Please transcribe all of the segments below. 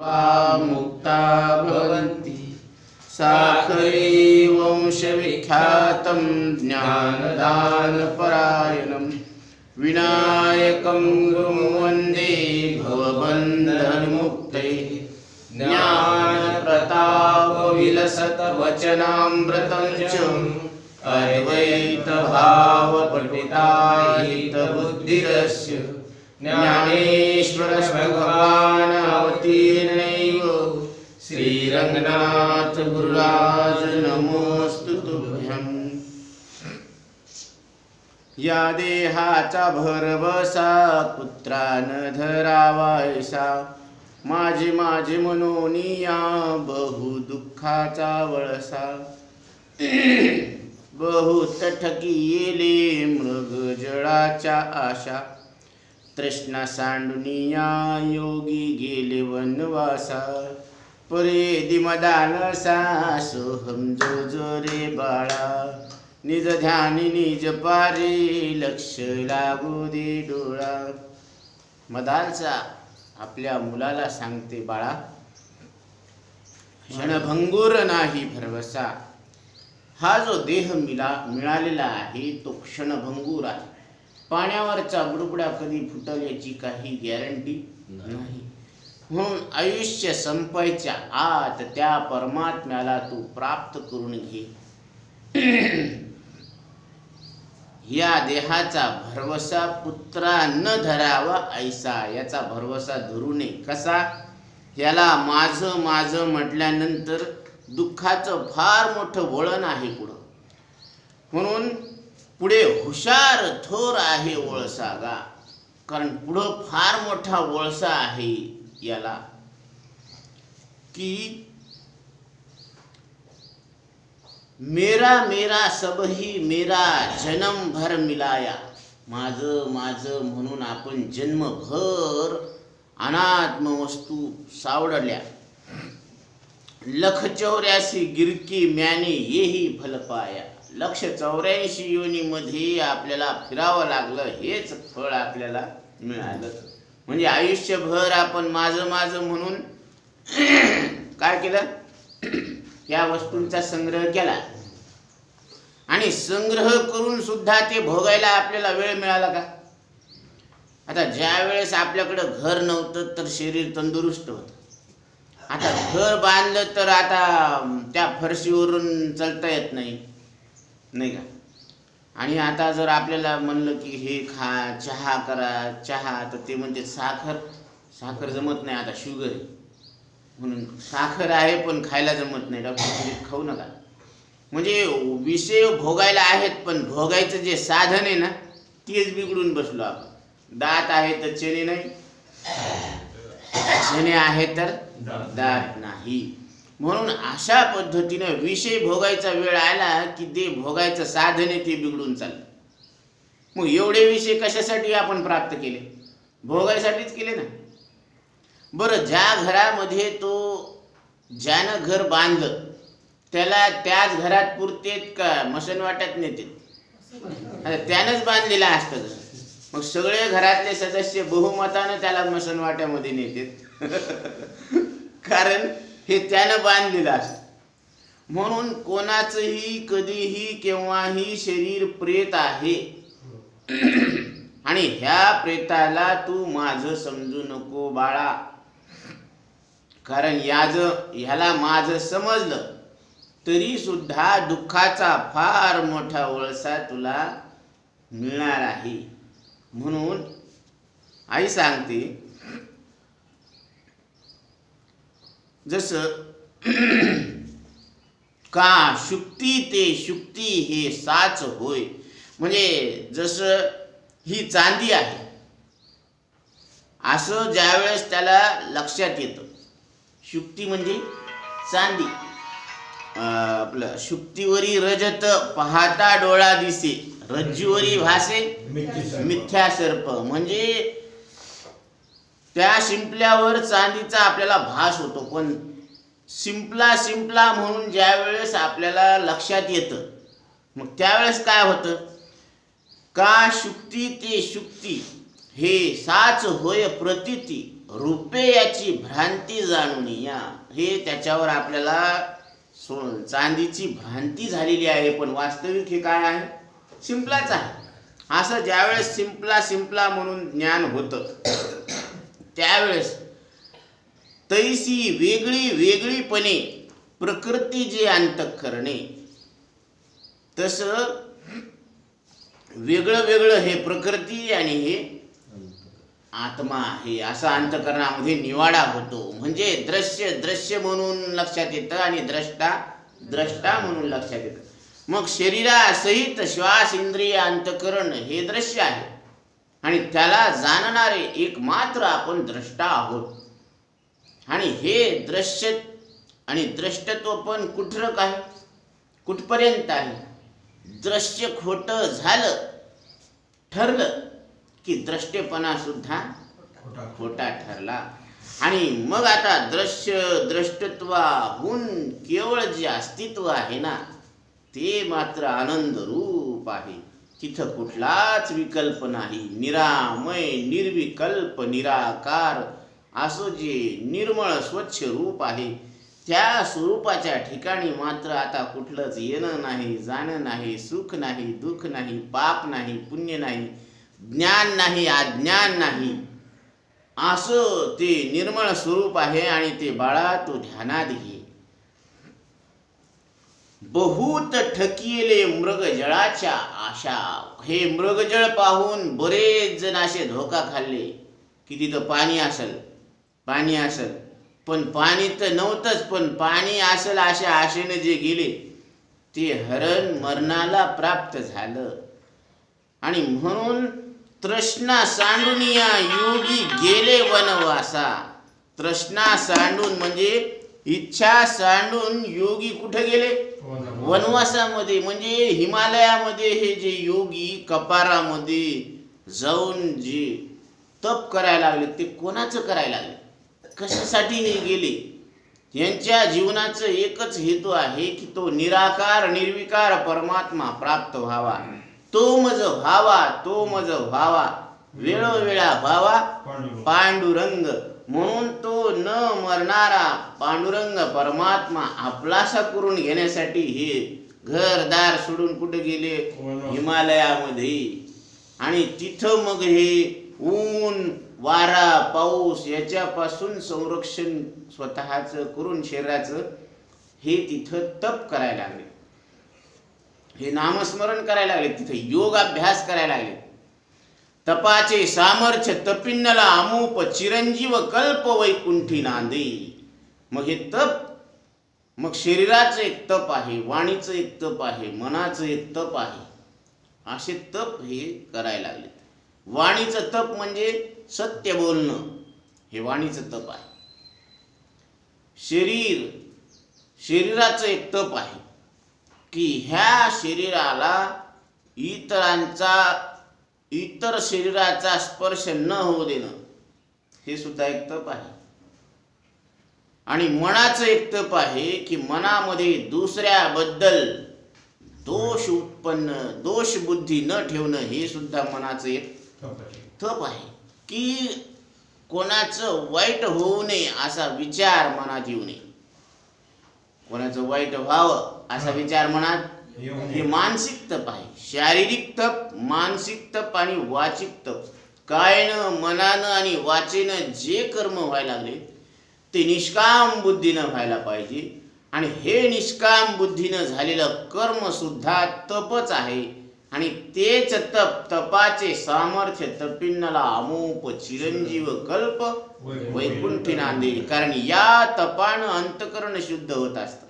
मुक्ता भवन्ति। साखरी वंशविख्यातं ज्ञानदानपरायणं विनायकं गुरुं वन्दे भवबन्धनमुक्तये। ज्ञानप्रतापविलसद्वचनामृतं च अद्वैतभावपठिताहितबुद्धिरस्य ज्ञानेश्वरः भगवान् अवतीर्णैव श्रीरंगनाथ गुरुराज नमोस्तु तुभ्यं। या देहाचा भरवसा पुत्रा न धरावायसा माझे माझे मनोनिया बहु दुःखाचा वळसा। बहुत ठकी येले मृग जळाच्या आशा तृष्णा सांडुनिया योगी गेले वनवासा। परे दिमदानसा सोहम जो जो रे बाळा निज ध्यानी निज पारे लक्ष लागू दे डोळा। मदालसा आपल्या मुलाला सांगते बाळा क्षणभंगूर नाही भरवसा। हा जो देह मिळालेला आहे तो क्षणभंगूर आहे। पाण्यावरचा बुडबुडा कधी फुटल याची काही गॅरंटी नाही। म्हणून आयुष्य संपायच्या आत त्या परमात्म्याला तू प्राप्त करून घे। या देहाचा भरवसा पुत्रा न धरावा ऐसा, याचा भरवसा धरू नये। कसा? याला माझं माझं म्हटल्यानंतर दुःखाचं फार मोठं वळण आहे पुढं। म्हणून पुढे हुशार थोर आहे वळसा गा, कारण पुढं फार मोठा वळसा आहे याला की मेरा मेरा सब ही मेरा जन्म भर मिलाया। माझं माझं म्हणून आपण जन्मभर अनात्म वस्तू सावडल्या। लख 84 गिरकी म्याने येही फल पाया। 184 योनीमध्ये आपल्याला फिरावं लागलं, हेच फळ आपल्याला मिळालं। म्हणजे आयुष्यभर आपण माझं माझं म्हणून काय केलं? या वस्तूंचा संग्रह केला आणि संग्रह करून सुद्धा ते भोगायला आपल्याला वेळ मिळाला का? आता ज्या वेळेस आपल्याकडे घर नव्हतं तर शरीर तंदुरुस्त होतं। आता घर बांधलं तर आता त्या फरशीवरून चालता येत नाही, नाही का? आणि आता जर आपल्याला म्हणलं की हे खा, चहा करा, चहा, तर ते म्हणते साखर जमत नाही, आता शुगर आहे म्हणून साखर आहे पण खायला जमत नाही, डॉक्टर खाऊ नका। म्हणजे विषय भोगायला आहेत पण भोगायचं जे साधन आहे ना तेच बिघडून बसलो आपण। दात आहे तर चेने नाही, चेने आहे तर दात नाही। म्हणून अशा पद्धतीने विषय भोगायचा वेळ आला की ते भोगायचं साधन आहे ते बिघडून चाललं। मग एवढे विषय कशासाठी आपण प्राप्त केले? भोगायसाठीच केले ना। बरं, ज्या घरामध्ये तो ज्यानं घर बांधलं त्याला त्याच घरात पुरतेत का मसनवाट्यात नेते? त्यानंच बांधलेलं असतं घर, मग सगळे घरातले सदस्य बहुमतानं त्याला मसनवाट्यामध्ये नेतात कारण हे त्यानं बांधलेलं असतं। म्हणून कोणाचंही कधीही केव्हाही शरीर प्रेत आहे आणि ह्या प्रेताला तू माझं समजू नको बाळा, कारण ह्याला माझं समजलं तरी सुद्धा दुःखाचा फार मोठा वळसा तुला मिळणार आहे। म्हणून आई सांगते जसं का शुक्ती ते शुक्ती हे साच होय। म्हणजे जसं ही चांदी आहे असं ज्यावेळेस त्याला लक्षात येतं, शुक्ती म्हणजे चांदी, आपलं शुक्तीवरी रजत पाहता डोळा दिसे, रज्जूवरी भासे मिथ्या सर्प। म्हणजे त्या शिंपल्यावर चांदीचा आपल्याला भास होतो, पण शिंपला म्हणून ज्या वेळेस आपल्याला लक्षात येतं मग त्यावेळेस काय होतं? का शुक्ती ते शुक्ती हे साच होय प्रतीती रूपे याची भ्रांती जाणून या. हे त्याच्यावर आपल्याला चांदीची भ्रांती झालेली आहे, पण वास्तविक हे काय आहे? शिंपलाच आहे. असं ज्यावेळेस शिंपला म्हणून ज्ञान होतं त्यावेळेस तैसी वेगळीपणे प्रकृती जे अंतःकरणे, तसं वेगळं हे प्रकृती आणि हे आत्मा आहे, असा अंतःकरणामध्ये निवाडा होतो. म्हणजे दृश्य म्हणून लक्षात येतं आणि द्रष्टा म्हणून लक्षात येतं. मग शरीरासहित श्वास इंद्रिय अंतःकरण हे दृश्य आहे आणि त्याला जाणणारे एकमात्र आपण द्रष्टा आहोत. आणि हे दृश्य आणि द्रष्टत्व पण कुठपर्यंत आहे? दृश्य खोटं ठरलं की द्रष्टेपणा सुद्धा खोटा ठरला. आणि मग आता द्रष्टत्वाहून केवळ जे अस्तित्व आहे ना, ते मात्र आनंद रूप आहे. तिथं कुठलाच विकल्प नाही. निरामय निर्विकल्प निराकार असं जे निर्मळ स्वच्छ रूप आहे, त्या स्वरूपाच्या ठिकाणी मात्र आता कुठलंच येणं नाही, जाणं नाही, सुख नाही, दुःख नाही, पाप नाही, पुण्य नाही, ज्ञान नाही, अज्ञान नाही, असं ते निर्मळ स्वरूप आहे. आणि ते बाळा तू ध्यानात घे. बहुत ठकिले मृगजळाच्या आशा. हे मृगजळ पाहून बरेच जण असे धोका खाल्ले की तिथं पाणी असेल, पण पाणी तर नव्हतंच. पण पाणी असेल अशा आशेने जे गेले ते हरण मरणाला प्राप्त झालं. आणि म्हणून तृष्णा सांडून या योगी गेले वनवासा. तृष्णा सांडून म्हणजे इच्छा सांडून योगी कुठे गेले? वनवासामध्ये. म्हणजे हिमालयामध्ये हे जे योगी कपारामध्ये जाऊन जे तप करायला लागले, ते कोणाचं करायला लागले? कशासाठी हे गेले? यांच्या जीवनाचं एकच हेतू आहे की तो निराकार निर्विकार परमात्मा प्राप्त व्हावा. तो मज व्हावा वेळोवेळा व्हावा पांडुरंग. म्हणून तो न मरणारा पांडुरंग परमात्मा आपलासा करून घेण्यासाठी हे घरदार सोडून कुठे गेले? हिमालयामध्ये. आणि तिथं मग हे ऊन वारा पाऊस याच्यापासून संरक्षण स्वतःचं करून शरीराचं हे तिथं तप करायला लागले, हे नामस्मरण करायला लागले, तिथं योग अभ्यास करायला लागले. तपाचे सामर्थ्य तपिन्नला अमूप चिरंजीव कल्प वैकुंठी नांदे. मग हे तप, मग शरीराचं एक तप आहे, वाणीचं एक तप आहे, मनाचं एक तप आहे. असे तप हे करायला लागले. वाणीचं तप म्हणजे सत्य बोलणं, हे वाणीचं तप आहे. शरीराचं एक तप आहे की ह्या शरीराला इतर शरीराचा स्पर्श न होऊ देणं, हे सुद्धा एक तप आहे. आणि मनाचं एक तप आहे की मनामध्ये दुसऱ्याबद्दल दोष बुद्धी न ठेवणं, हे सुद्धा मनाचं एक तप आहे. की कोणाचं वाईट होऊ नये असा विचार मनात येऊ नये, कोणाचं वाईट व्हावं असा विचार मनात, हे मानसिक तप आहे. शारीरिक तप, मानसिक तप आणि वाचिक तप. कायनं मनानं आणि वाचेनं जे कर्म व्हायला लागले ते निष्काम बुद्धीनं व्हायला पाहिजे. आणि हे निष्काम बुद्धीनं झालेलं कर्म सुद्धा तपच आहे. आणि तेच तपाचे सामर्थ्य तपिन्नला अमूप चिरंजीव कल्प वैकुंठी नांदे. कारण या तपानं अंतकरण शुद्ध होत असतं.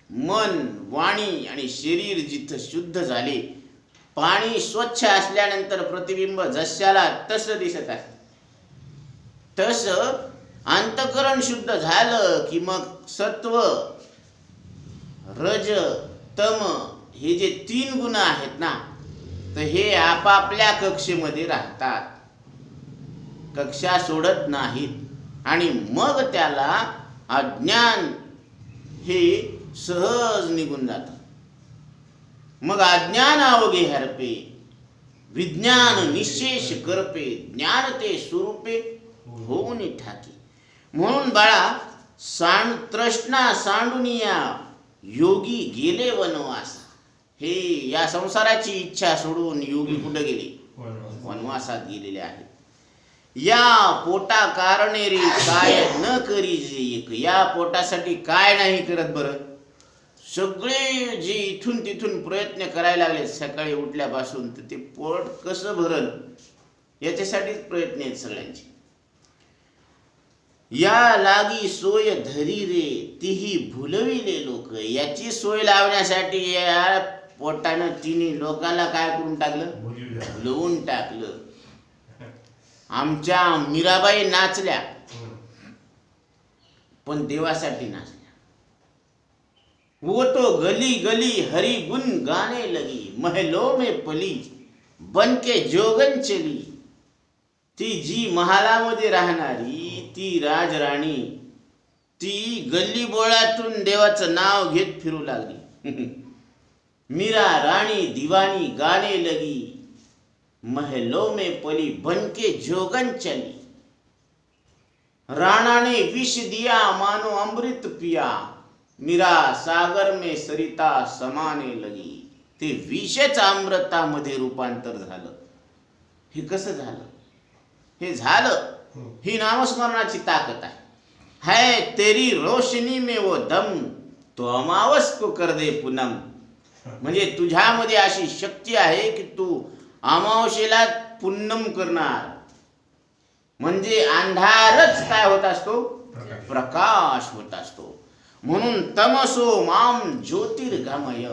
मन वाणी आणि शरीर जिथं शुद्ध झाले, पाणी स्वच्छ असल्यानंतर प्रतिबिंब जशाला तसं दिसत असतं, तसं अंतकरण शुद्ध झालं की मग सत्व रज तम हे जे 3 गुण आहेत ना, तर हे आपापल्या कक्षेमध्ये राहतात, कक्षा सोडत नाहीत. आणि मग त्याला अज्ञान हे सहज निघून जातं. मग अज्ञान अवघे हरपे, विज्ञान निशेष करपे, ज्ञान ते स्वरूपे होऊन ठाकी. म्हणून बाळा तृष्णा सांडुनिया योगी गेले वनवासा. हे या संसाराची इच्छा सोडून योगी कुठे गेले? वनवासात गेलेले आहेत. या पोटा कारणे रे काय न करी जे एक. या पोटासाठी काय नाही करत बरं. सगळे जे इथून तिथून प्रयत्न करायला लागले सकाळी उठल्यापासून, तर ते पोट कसं भरल याच्यासाठीच प्रयत्न आहेत सगळ्यांचे. या लागी सोय धरी रे तीही भुलविले लोक. याची सोय लावण्यासाठी या पोटानं तिन्ही लोकांना काय करून टाकलं? भुलवून टाकलं. आमच्या मीराबाई नाचल्या पण देवासाठी नाचल्या. वो तो गली गली हरी गुण गाने लगी, महलों में पली बनके जोगन चली. ती जी महालामध्ये राहणारी ती राजराणी, ती गल्ली बोळातून देवाचं नाव घेत फिरू लागली. मीरा राणी दिवानी गाने लगी, महलों में पली बनके जोगन चली. राणा ने विष दिया मानो अमृत पिया, मीरा सागर में सरिता समाने लगी. ते विषच अमृतामध्ये रूपांतर झालं. हे कसं झालं? हे झालं ही नामस्मरणाची ताकद आहे. है तेरी रोशनी में वो दम, तो अमावस को कर दे पूनम. म्हणजे तुझ्यामध्ये अशी शक्ती आहे की तू अमावस्येला पुन्नम करणार. म्हणजे अंधारच काय होत असतो? प्रकाश होत असतो. म्हणून तमसो माम ज्योतिर्गमय,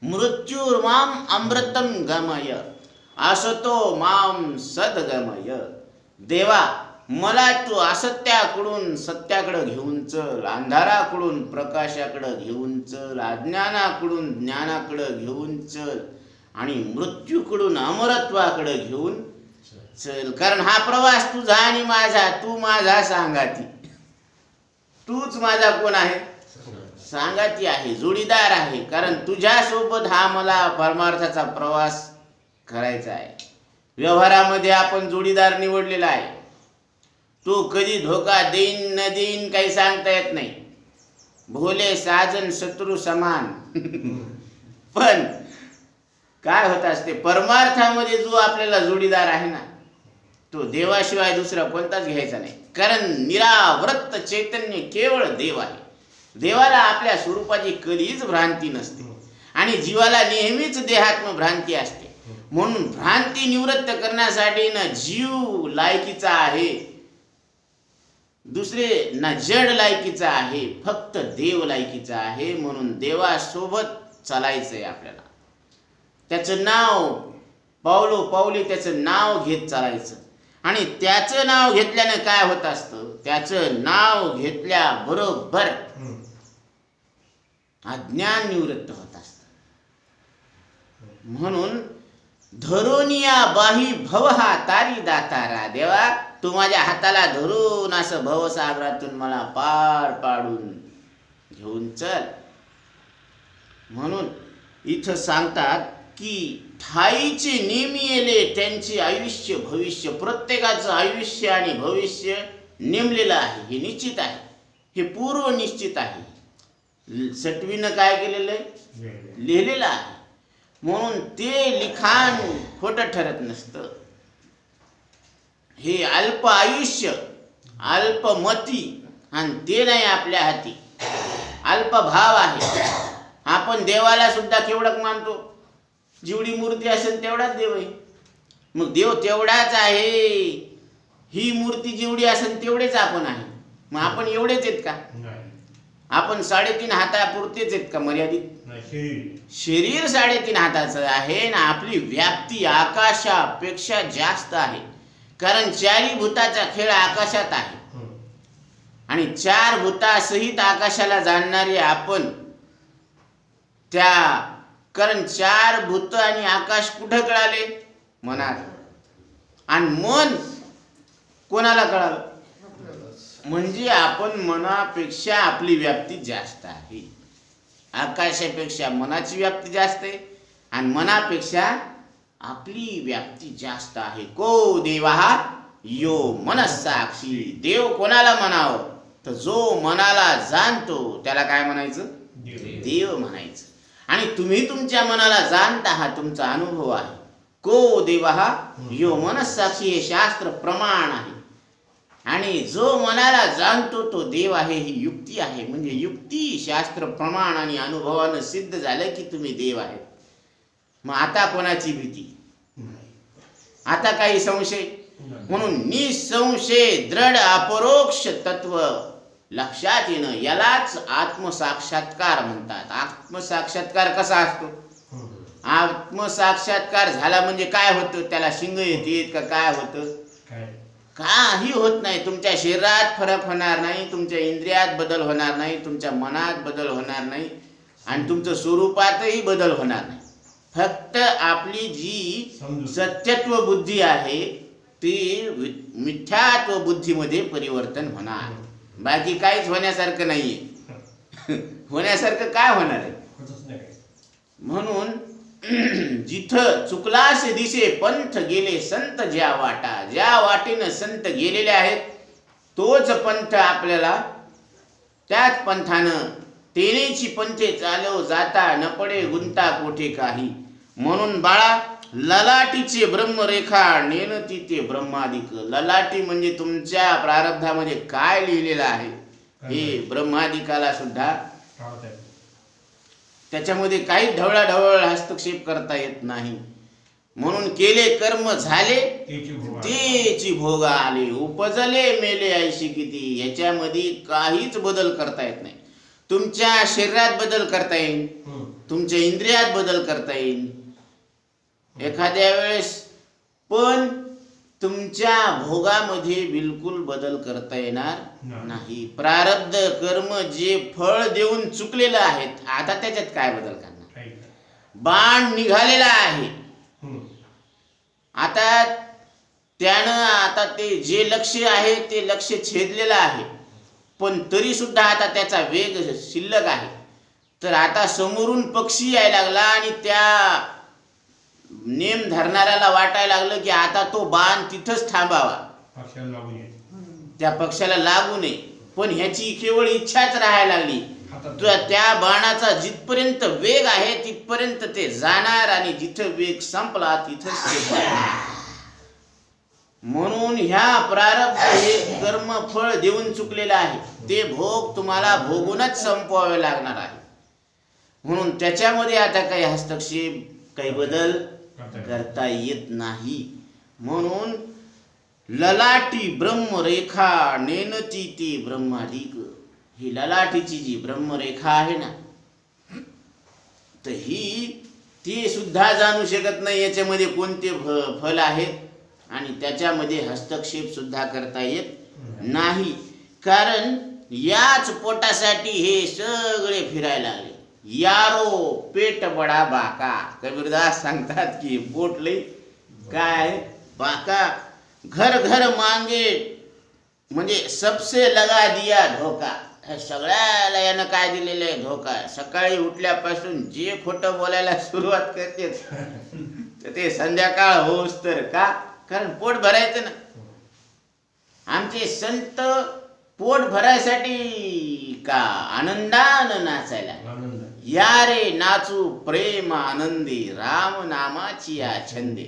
मृत्युर्माम अमृतम गमय, असतो माम सद्गमय. देवा मला तू असत्याकडून सत्याकडे घेऊन चल, अंधाराकडून प्रकाशाकडे घेऊन चल, अज्ञानाकडून ज्ञानाकडे घेऊन चल आणि मृत्यूकडून अमरत्वाकडे घेऊन चल. कारण हा प्रवास तुझा आणि माझा, तू माझा सांगाती. तूच माझा कोण आहे? सांगाती आहे, जोडीदार आहे. कारण तुझ्यासोबत हा मला परमार्थाचा प्रवास करायचा आहे. व्यवहारामध्ये आपण जोडीदार निवडलेला आहे. तो कधी धोका देईन न देईन काही सांगता येत नाही. भोले साजन शत्रू समान. पण काय होत असते परमार्थामध्ये जो आपल्याला जोडीदार आहे ना, तो देवाशिवाय दुसरा कोणताच घ्यायचा नाही. कारण निरावृत्त चैतन्य केवळ देव आहे. देवाला आपल्या स्वरूपाची कधीच भ्रांती नसते आणि जीवाला नेहमीच देहात्म भ्रांती असते. म्हणून भ्रांती निवृत्त करण्यासाठी ना जीव लायकीचा आहे, दुसरे ना जड लायकीचा आहे, फक्त देव लायकीचा आहे. म्हणून देवासोबत चालायचंय आपल्याला. त्याचं नाव पावलो पावली त्याचं नाव घेत चालायचं. आणि त्याचं नाव घेतल्याने काय होत असतं? त्याचं नाव घेतल्याबरोबर अज्ञान निवृत्त होत असतं. म्हणून धरोनिया बाही भव हा तारी दातारा. देवा तू माझ्या हाताला धरून असं भवसागरातून मला पार पाडून घेऊन चल. म्हणून इथं सांगतात की ठाईचे नेमी येले त्यांचे आयुष्य भविष्य. प्रत्येकाचं आयुष्य आणि भविष्य नेमलेलं आहे, हे निश्चित आहे, हे पूर्व निश्चित आहे. सटवीनं काय केलेलं आहे? लिहिलेलं आहे. म्हणून ते लिखाण खोटं ठरत नसतं. हे अल्प आयुष्य, अल्पमती आणि ते नाही आपल्या हाती. अल्प भाव आहे. आपण देवाला सुद्धा केवढं मानतो. जेवढी मूर्ती असेल तेवढाच देव आहे. मग देव तेवढाच आहे. ही मूर्ती जेवढी असेल तेवढेच आपण आहे. मग आपण एवढेच आहेत का? आपण 3.5 हातापुरतेच आहेत का मर्यादित? शरीर 3.5 हाताचं आहे ना. आपली व्याप्ती आकाशापेक्षा जास्त आहे. कारण 4 भूताचा खेळ आकाशात आहे आणि 4 भूतासहित आकाशाला जाणणारे आपण. त्या कारण 4 भूत आणि आकाश कुठं कळाले? मनात. आणि मन कोणाला कळालं? म्हणजे आपण मनापेक्षा आपली व्याप्ती जास्त आहे. आकाशापेक्षा मनाची व्याप्ती जास्त आहे आणि मनापेक्षा आपली व्याप्ती जास्त आहे. को देवा यो मनस्साक्षी. देव कोणाला म्हणावं तर जो मनाला जाणतो त्याला काय म्हणायचं? देव म्हणायचं. आणि तुम्ही तुमच्या मनाला जाणता, हा तुमचा अनुभव आहे. को देव हा यो मनस्साक्षी, हे शास्त्र प्रमाण आहे. आणि जो मनाला जाणतो तो देव आहे, ही युक्ती आहे. म्हणजे युक्ती, शास्त्र प्रमाण आणि अनुभवानं सिद्ध झालं की तुम्ही देव आहे. मग आता कोणाची भीती? आता काही संशय? म्हणून निसंशय दृढ अपरोक्ष तत्व लक्षात येणं, यालाच आत्मसाक्षात्कार म्हणतात. आत्मसाक्षात्कार कसा असतो? आत्मसाक्षात्कार झाला म्हणजे काय होतं? त्याला शिंग येतात का काय होतं? काही होत नाही. तुमच्या शरीरात फरक होणार नाही, तुमच्या इंद्रियात बदल होणार नाही, तुमच्या मनात बदल होणार नाही, आणि तुमच्या स्वरूपातही बदल होणार नाही. फक्त आपली जी सत्यत्व बुद्धी आहे ती मिथ्यात्व बुद्धीमध्ये परिवर्तन होणार. बाकी काहीच होण्यासारखं नाहीये. होण्यासारखं काय होणार आहे? म्हणून जिथं चुकलासे दिसे पंथ गेले संत ज्या वाटा, ज्या वाटेनं संत गेलेले आहेत तोच पंथ आपल्याला, त्याच पंथानं तेनेची पंथे चालव जाता, न पडे गुंता कोठे काही. म्हणून बाळा, ललाटीचे ब्रह्मरेखा नेनती ते ब्रह्मादिक. ललाटी म्हणजे तुमच्या प्रारब्धामध्ये काय लिहिलेलं आहे हे ब्रह्मादिकाला सुद्धा त्याच्यामध्ये काही ढवळाढवळ हस्तक्षेप करता येत नाही. म्हणून केले कर्म झाले तेची भोग आले, उपजले मेले ऐशी किती. याच्यामध्ये काहीच बदल करता येत नाही. तुमच्या शरीरात बदल करता येईल, तुमच्या इंद्रियात बदल करता येईल एखाद्या वेळेस, पण तुमच्या भोगामध्ये बिलकुल बदल करता येणार नाही. प्रारब्ध कर्म जे फळ देऊन चुकलेलं आहे, आता त्याच्यात काय बदल करणार? बाण निघालेला आहे, आता त्यानं आता ते जे लक्ष्य आहे ते लक्ष्य छेदलेलं आहे, पण तरी सुद्धा आता त्याचा वेग शिल्लक आहे. तर आता समोरून पक्षी यायला लागला आणि त्या नेम धरणाऱ्याला वाटायला लागलं की आता तो बाण तिथंच थांबावा, त्या पक्षाला लागू नये. पण ह्याची केवळ इच्छाच राहायला लागली. त्या बाणाचा जिथपर्यंत वेग आहे तिथपर्यंत ते जाणार, आणि जिथं वेग संपला तिथंच ते पडणार. म्हणून ह्या प्रारब्ध हे कर्म फळ देऊन चुकलेलं आहे, ते भोग तुम्हाला भोगूनच संपवावे लागणार आहे. म्हणून त्याच्यामध्ये आता काही हस्तक्षेप, काही बदल करता येत नाही. म्हणून ललाटी ब्रह्मरेखा नेनती ती ब्रह्मादिक. ही ललाटीची जी ब्रह्मरेखा आहे ना, तर ही ती सुद्धा जाणू शकत नाही याच्यामध्ये कोणते फल आहेत, आणि त्याच्यामध्ये हस्तक्षेप सुद्धा करता येत नाही. कारण याच पोटासाठी हे सगळे फिरायला लागले. यारो पेट बडा बाका. कबीरदास सांगतात की पोट लई काय बाका. घर घर मांगे म्हणजे सबसे लगा दिया धोका. सगळ्याला यानं काय दिलेलं आहे? धोका. सकाळी उठल्यापासून जे खोटं बोलायला सुरुवात करते ते संध्याकाळ होस तर का? कारण पोट भरायचं ना. आमचे संत पोट भरायसाठी का आनंदानं नाचायला. या रे नाचू प्रेम आनंदी, राम नामाची या छंदे.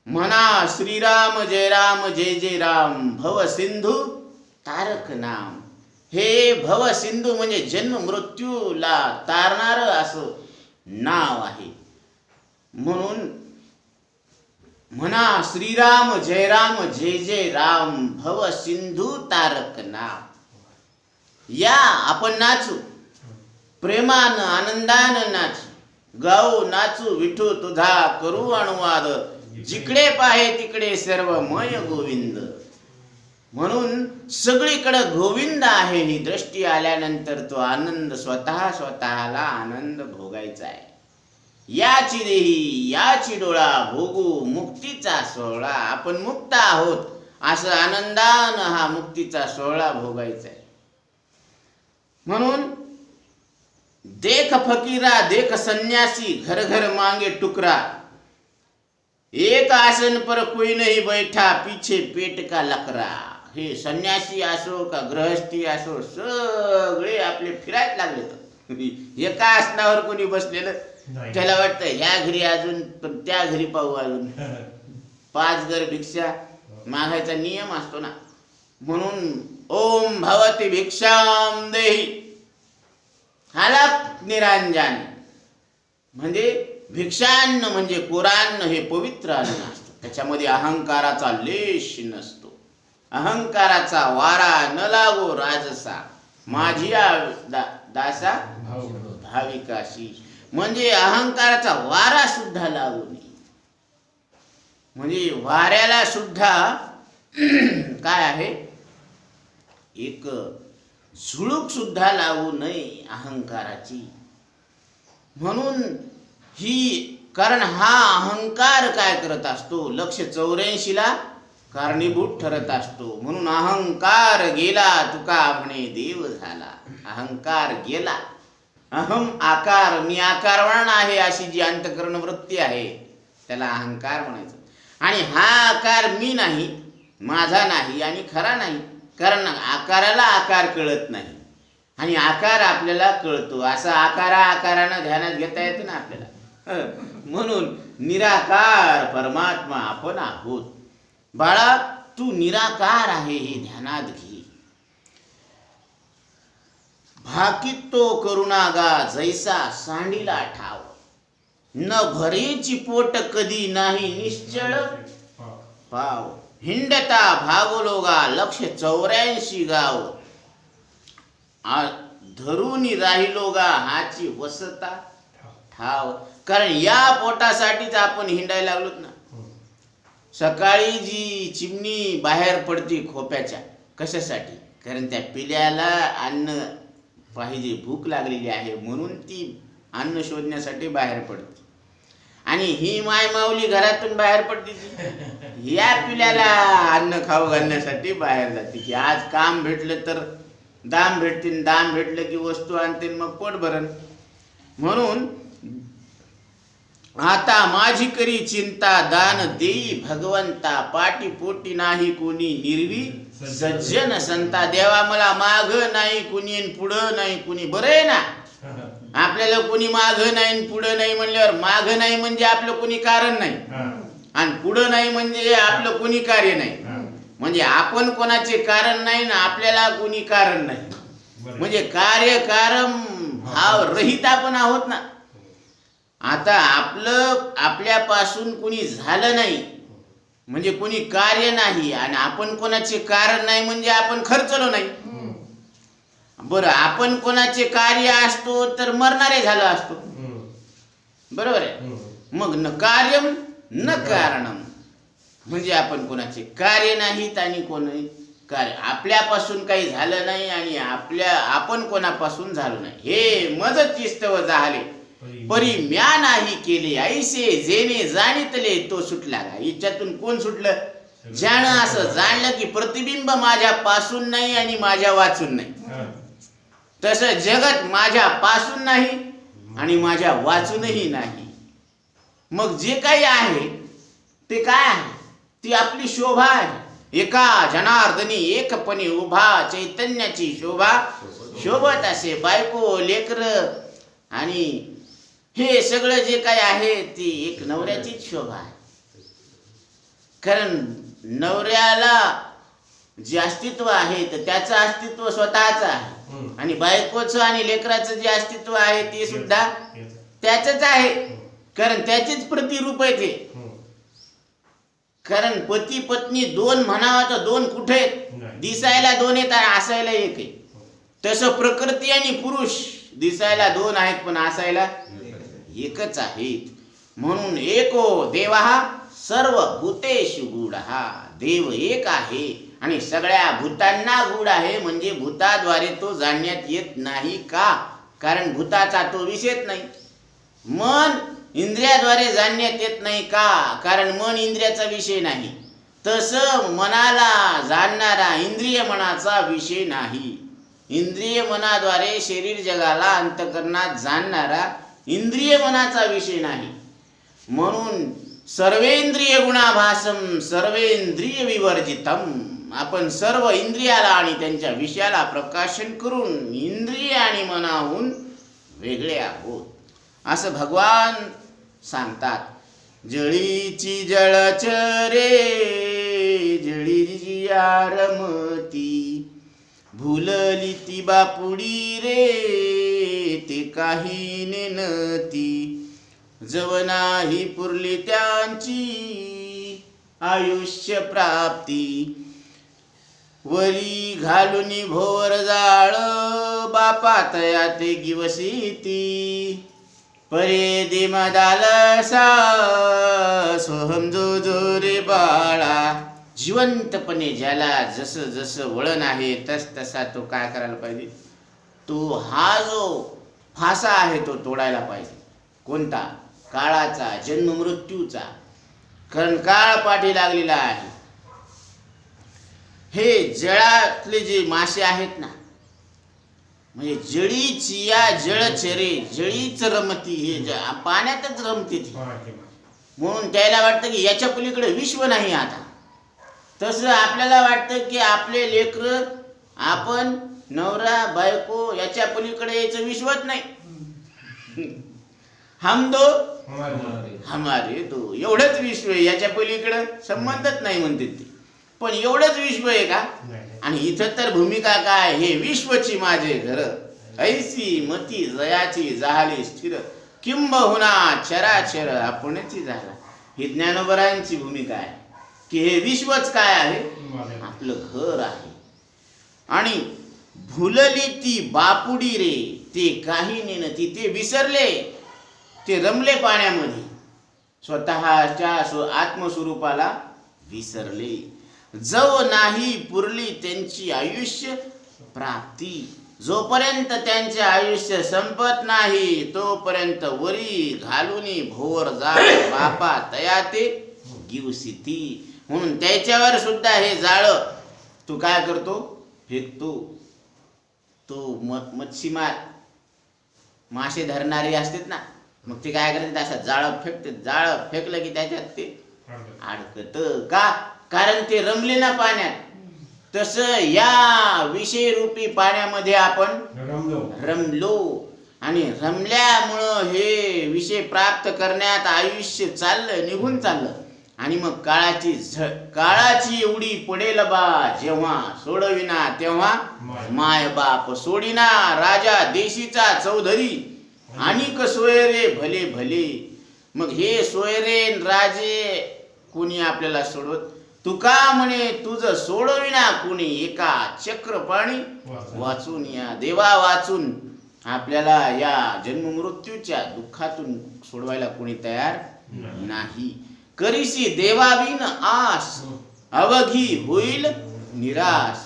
म्हणा श्रीराम जय राम जय जय राम, भव सिंधू तारक नाम. हे भव सिंधू म्हणजे जन्म मृत्यूला तारणार असं नाव आहे. म्हणून म्हणा श्रीराम जय जय राम, भव सिंधू तारक नाम. या आपण नाचू, प्रेमानं आनंदानं नाचू, गाऊ नाचू विठू तुझा करू अनुवाद, जिकडे पाहे तिकडे सर्वमय गोविंद. म्हणून सगळीकडे गोविंद आहे ही दृष्टी आल्यानंतर तो आनंद स्वतःला आनंद भोगायचा आहे. याची देही याची डोळा भोगू मुक्तीचा सोहळा. आपण मुक्त आहोत असं आनंदानं हा मुक्तीचा सोहळा भोगायचा आहे. म्हणून देख फकीरा देख संन्यासी, घर घर मांगे टुकरा. एक आसन पर कोई नहीं बैठा पीछे पेट का लकरा. हे संन्यासी असो का गृहस्थी असो सगळे आपले फिरायला लागले. एका आसनावर कोणी बसलेलं त्याला वाटतं ह्या घरी अजून पण त्या घरी पाहू अजून. 5 घर भिक्षा मागायचा नियम असतो ना. म्हणून ओम भवती भिक्षाम देही हालाप निरांजन म्हणजे भिक्षान्न म्हणजे कोरान्न हे पवित्र अन्न असतं. त्याच्यामध्ये अहंकाराचा लेश नसतो. अहंकाराचा वारा न लागो राजसा माझी दासा भाविकाशी म्हणजे अहंकाराचा वारा सुद्धा लागू नये. म्हणजे वाऱ्याला सुद्धा काय आहे एक झुळूक सुद्धा लागू नये अहंकाराची. म्हणून ही कारण हा अहंकार काय करत असतो 184ला कारणीभूत ठरत असतो. म्हणून अहंकार गेला तुका म्हणे देव झाला. अहंकार गेला. अहम आकार मी आकारवान आहे अशी जी अंतःकरण वृत्ती आहे त्याला अहंकार म्हणायचं. आणि हा आकार मी नाही माझा नाही आणि खरा नाही. कारण आकाराला आकार कळत नाही आणि आकार आपल्याला कळतो. असा आकारानं ध्यानात घेता येतं ना आपल्याला. म्हणून निराकार परमात्मा आपण आहोत. बाळा तू निराकार आहे हे ध्यानात घे. भाकितो करुणागा जैसा सांडीला ठाव न भरेची पोट कधी नाही निश्चळ पाव. हिंडता भागोलोगा 184 गाव धरून राहिलोगा हाची वसता ठाव. कारण या पोटासाठीच आपण हिंडायला लागलोत ना. सकाळी जी चिमणी बाहेर पडते खोप्याच्या कशासाठी कारण त्या पिल्याला अन्न पाहिजे भूक लागलेली आहे म्हणून ती अन्न शोधण्यासाठी बाहेर पडते. आणि ही माय माऊली घरातून बाहेर पडते या पिल्याला अन्न खाऊ घालण्यासाठी बाहेर जाते की आज काम भेटलं तर दाम भेटतील दाम भेटलं की वस्तू आणतील मग पोट भरण. म्हणून आता माझी करी चिंता दान देई भगवंता पाटी पोटी नाही कोणी निर्वी सज्जन संता. देवा मला माग नाही कुणी पुढं नाही कुणी. बरं आहे ना आपल्याला कोणी माग नाही पुढं नाही म्हणल्यावर माग नाही म्हणजे आपलं कोणी कारण नाही आणि पुढं नाही म्हणजे आपलं कोणी कार्य नाही. म्हणजे आपण कोणाचे कारण नाही ना आपल्याला कोणी कारण नाही. म्हणजे कार्य कारण भाव रहित आपण आहोत ना. आता आपल्यापासून कोणी झालं नाही म्हणजे कोणी कार्य नाही आणि आपण कोणाचे कारण नाही म्हणजे आपण खर्चलो नाही. बरं आपण कोणाचे कार्य असतो तर मरणारे झालो असतो. बरोबर आहे. मग न कार्यम न कारणम म्हणजे आपण कोणाचे कार्य नाहीत आणि कोणी कार्य आपल्यापासून काही झालं नाही आणि आपण कोणापासून झालो नाही. हे मज चिस्तव झाले परी म्या नाही केले ऐसे जेने जाणितले तो सुटला. याच्यातून कोण सुटलं ज्यानं असं जाणलं की प्रतिबिंब माझ्या पासून नाही आणि माझ्या वाचून नाही. तसं जगत माझ्या पासून नाही आणि माझ्या वाचूनही नाही. मग जे काही आहे ते काय आहे ती आपली शोभा आहे. एका जनार्दनी एकपणे उभा चैतन्याची शोभा शोभत असे. बायको लेकर आणि हे सगळं जे काही आहे ती एक नवऱ्याचीच शोभा आहे. कारण नवऱ्याला जे अस्तित्व आहे तर त्याचं अस्तित्व स्वतःच आहे आणि बायकोचं आणि लेकराचं जे अस्तित्व आहे ते सुद्धा त्याचंच आहे. कारण त्याचेच प्रतिरूप आहे ते. कारण पती पत्नी दोन म्हणावा तर दोन कुठे दिसायला दोन आहेत आणि असायला एक आहे. तसं प्रकृती आणि पुरुष दिसायला दोन आहेत पण असायला एकच आहेत. म्हणून एको देवा सर्व भूतेषु गूढः. देव एक आहे आणि सगळ्या भूतांना गूढ आहे. म्हणजे भूताद्वारे तो जाणण्यात येत नाही का कारण भूताचा तो विषयच नाही. मन इंद्रियाद्वारे जाणण्यात येत नाही का कारण मन इंद्रियाचा विषय नाही. तसं मनाला जाणणारा इंद्रिय मनाचा विषय नाही. इंद्रिय मनाद्वारे शरीर जगाला अंतःकरणात जाणणारा इंद्रिय मनाचा विषय नाही. म्हणून सर्वेंद्रिय गुणाभासम सर्वेंद्रिय विवर्जितम. आपण सर्व इंद्रियाला आणि त्यांच्या विषयाला प्रकाशन करून इंद्रिय आणि मनाहून वेगळे आहोत असं भगवान सांगतात. जळीची जळचरे जळी रमती भुलली ती बापुडी रे ते काही नेनती जव नाही पुरली त्यांची आयुष्य प्राप्ती वरी घालून भोवर जाळ बापा तया ते गिवसिती परे देमदालसा सोहम जो जो रे बाळा. जिवंतपणे ज्याला जसं जसं वळण आहे तस तसा तो काय करायला पाहिजे, तो हा जो फासा आहे तो तोडायला पाहिजे. कोणता? काळाचा, जन्म मृत्यूचा. कारण काळ पाठी लागलेला आहे. हे जळातले जे मासे आहेत ना, म्हणजे जळीची या जळचरे जळीच रमती, हे पाण्यातच रमते ती. म्हणून त्याला वाटतं की याच्या पलीकडे विश्व नाही. आता तसं आपल्याला वाटतं की आपले लेकर, आपण नवरा बायको याच्या पलीकडे यायचं विश्वच नाही. हम दो हमारे दो, एवढंच विश्व आहे, याच्या पलीकडे संबंधच नाही म्हणते ती. पण एवढंच विश्व आहे का? आणि इथं तर भूमिका काय, हे विश्वची माझे घर ऐसी मती जयाची झाली स्थिर किंबहुना चराचर आपणची झाला. ही ज्ञानोबरांची भूमिका आहे की हे विश्वच काय आहे, आपलं घर आहे. आणि भुलली ती बापुडी रे ते काही नेनती, ते विसरले, ते रमले पाण्यामध्ये, स्वतःच्या आत्मस्वरूपाला विसरले. जव नाही पुरली त्यांची आयुष्य प्राप्ती, जोपर्यंत त्यांचे आयुष्य संपत नाही तोपर्यंत वरी घालूनी भोर जाळ बापा तया ते गिवसिती. म्हणून त्याच्यावर सुद्धा हे जाळ तू काय करतो, फेकतो. तो मच्छीमार मासे धरणारे असतात ना, मग ते काय करतात, असं जाळ फेकते. जाळ फेकलं की त्याच्यात ते अडकत. का? कारण ते रमले ना पाण्यात. तसं या विषयरूपी पाण्यामध्ये आपण रमलो आणि रमल्यामुळं हे विषय प्राप्त करण्यात आयुष्य चाललं, निघून चाललं. आणि मग काळाची एवढी पडेल बा जेव्हा सोडविना तेव्हा माय बाप सोडिना राजा देशीचा चौधरी आणि सोयरे भले भले. मग हे सोयरे राजे कोणी आपल्याला सोडवत? तुका म्हणे तुझं सोडविना कुणी एका चक्र पाणी वाचून. या देवा वाचून आपल्याला या जन्म मृत्यूच्या दुःखातून सोडवायला कोणी तयार नाही. करीसी देवाविन आस अवघी होईल निराश.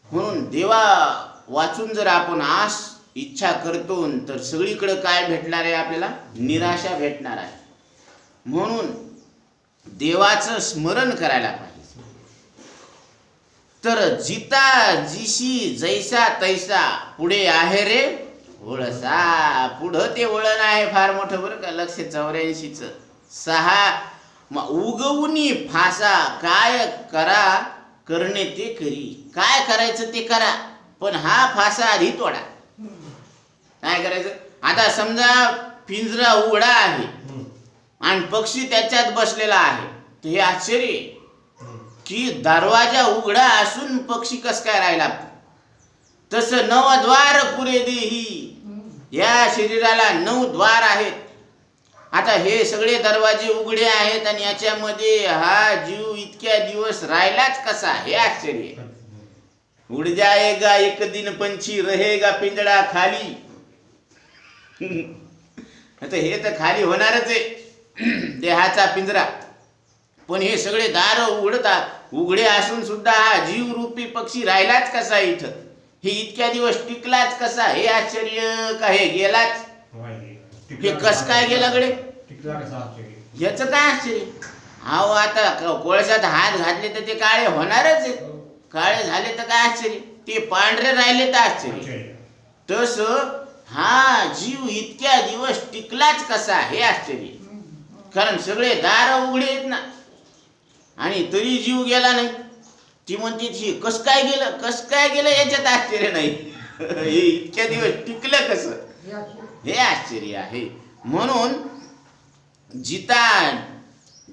म्हणून देवा वाचून जर आपण आस इच्छा करतो तर सगळीकडे काय भेटणार आहे आपल्याला? निराशा भेटणार आहे. म्हणून देवाचं स्मरण करायला पाहिजे. तर जिता जिशी जैसा तैसा पुढे आहे रे वळसा. पुढं ते वळण आहे फार मोठं बरं का. 184च 6 उगवुनी फासा काय करा करणे ते करी. काय करायचं ते करा, पण हा फासा आधी तोडा. काय करायचं? आता समजा पिंजरा उघडा आहे आणि पक्षी त्याच्यात बसलेला आहे, तर हे आश्चर्य की दरवाजा उघडा असून पक्षी कस काय राहिला. तसं 9 द्वार पुरे देही, या शरीराला 9 द्वार आहेत. आता हे सगळे दरवाजे उघडे आहेत आणि याच्यामध्ये हा जीव इतक्या दिवस राहिलाच कसा, हे आश्चर्य. उड़ जाएगा एक दिन पंछी रहेगा पिंजड़ा खाली. आता हे तर खाली होणारच आहे देहाचा पिंजरा. पण हे सगळे दार उघडे असून सुद्धा हा जीव रूपी पक्षी राहिलाच कसा इथं, हे इतक्या दिवस टिकलाच कसा, हे आश्चर्य का हे गेलाच, हे कस काय गेला कडे, याच काय आश्चर्य. अहो आता कोळशात हात घातले तर ते काळे होणारच आहेत. काळे झाले तर काय आश्चर्य, ते पांढरे राहिले तर आश्चर्य. तस हा जीव इतक्या दिवस टिकलाच कसा, हे आश्चर्य. कारण सगळे दार उघडे आहेत ना, आणि तरी जीव गेला नाही. ती म्हणते ही कस काय गेलं याच्यात आश्चर्य नाही. हे इतक्या दिवस टिकलं कसं, हे आश्चर्य आहे. म्हणून जिता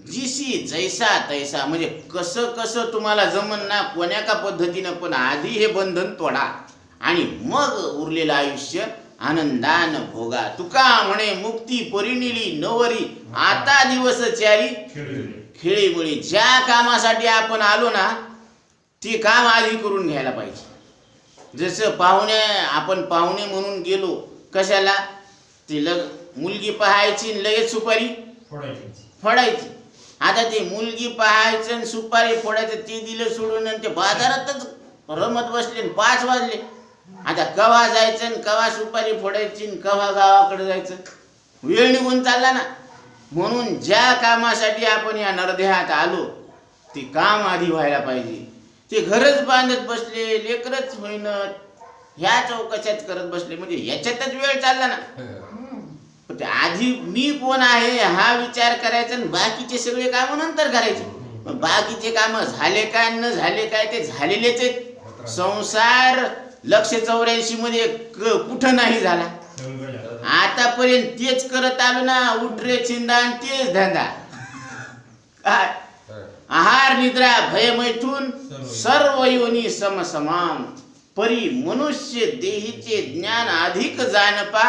जिसी जैसा तैसा, म्हणजे कसं कसं तुम्हाला जमन ना कोण्या का पद्धतीनं, पण आधी हे बंधन तोडा आणि मग उरलेलं आयुष्य आनंदान भोगा. तुका म्हणे मुक्ती परिणिली नवरी, आता दिवस चारी खेळीमुळी. ज्या कामासाठी आपण आलो ना ते काम आधी करून घ्यायला पाहिजे. जसं आपण पाहुणे म्हणून गेलो कशाला, ते मुलगी पाहायची लगेच सुपारी फोडायची. आता ते मुलगी पाहायचं सुपारी फोडायचं ते दिलं सोडून, आणि ते बाजारातच रमत बसले. 5 वाजले. आता कवा जायचं, कवा सुपारी फोडायची, कवा गावाकडे जायचं, वेळ निघून चालला ना. म्हणून ज्या कामासाठी आपण या नरदेहात आलो ते काम आधी व्हायला पाहिजे. ते घरच बांधत बसले, लेकरच होईन, ह्या चौकशाच करत बसले, म्हणजे याच्यातच वेळ चालला ना. पण ते आधी मी कोण आहे हा विचार करायचा, आणि बाकीचे सगळे काम नंतर करायचे. बाकीचे काम झाले काय न झाले काय ते झालेलेच आहेत. संसार 184 मध्ये कुठं नाही झाला. आतापर्यंत तेच करत आलो ना, उठरे चिंदा आणि तेच धंदा. काय आहार निद्रा भय मैथून सर्व योनी समसमाम, परी मनुष्य देहीचे ज्ञान अधिक जाणपा,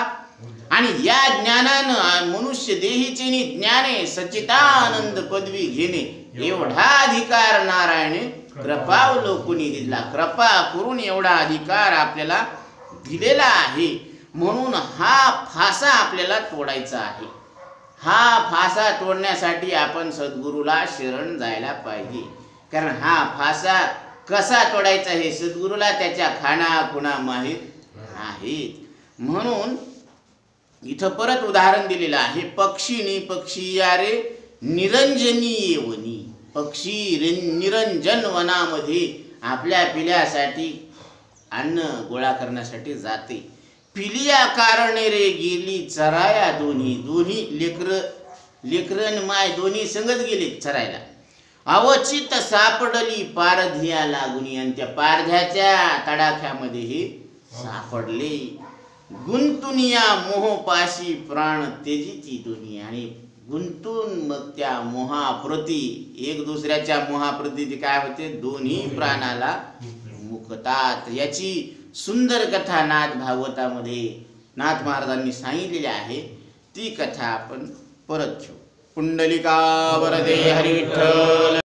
आणि या ज्ञानानं मनुष्य देहीचे ज्ञाने सच्चिदानंद पदवी घेणे, एवढा अधिकार नारायणे कृपावलोकुनी दिला. कृपा करून एवढा अधिकार आपल्याला दिलेला आहे. म्हणून हा फासा आपल्याला तोडायचा आहे. हा फासा तोडण्यासाठी आपण सद्गुरूला शरण जायला पाहिजे. कारण हा फासा कसा तोडायचा हे सद्गुरूला त्याच्या खाना खुणा माहीत आहेत. म्हणून इथं परत उदाहरण दिलेलं आहे. पक्षीनी पक्षी यारे निरंजनी येवनी. पक्षी निरंजन वनामध्ये आपल्या पिल्यासाठी अन्न गोळा करण्यासाठी जाते. पिलिया कारणे रे गेली चराया दोन्ही लेकरन माय दोन्ही संगत गेली चरायला. अवचित सापडली पारधिया लागुनी, आणि त्या पारध्याच्या तडाख्यामध्ये हे सापडले. गुंतुनिया मोहपाशी प्राण तेजीची दोन्ही, आणि गुंतून मग त्या मोहाप्रती एक दुसऱ्याच्या मोहाप्रती ते काय होते, दोन्ही प्राणाला मुकतात. याची सुंदर कथा नाथ भागवतामध्ये नाथ महाराजांनी सांगितलेली आहे. ती कथा आपण परत घेऊ. पुंडलिका वरदे हरी विठ्ठल.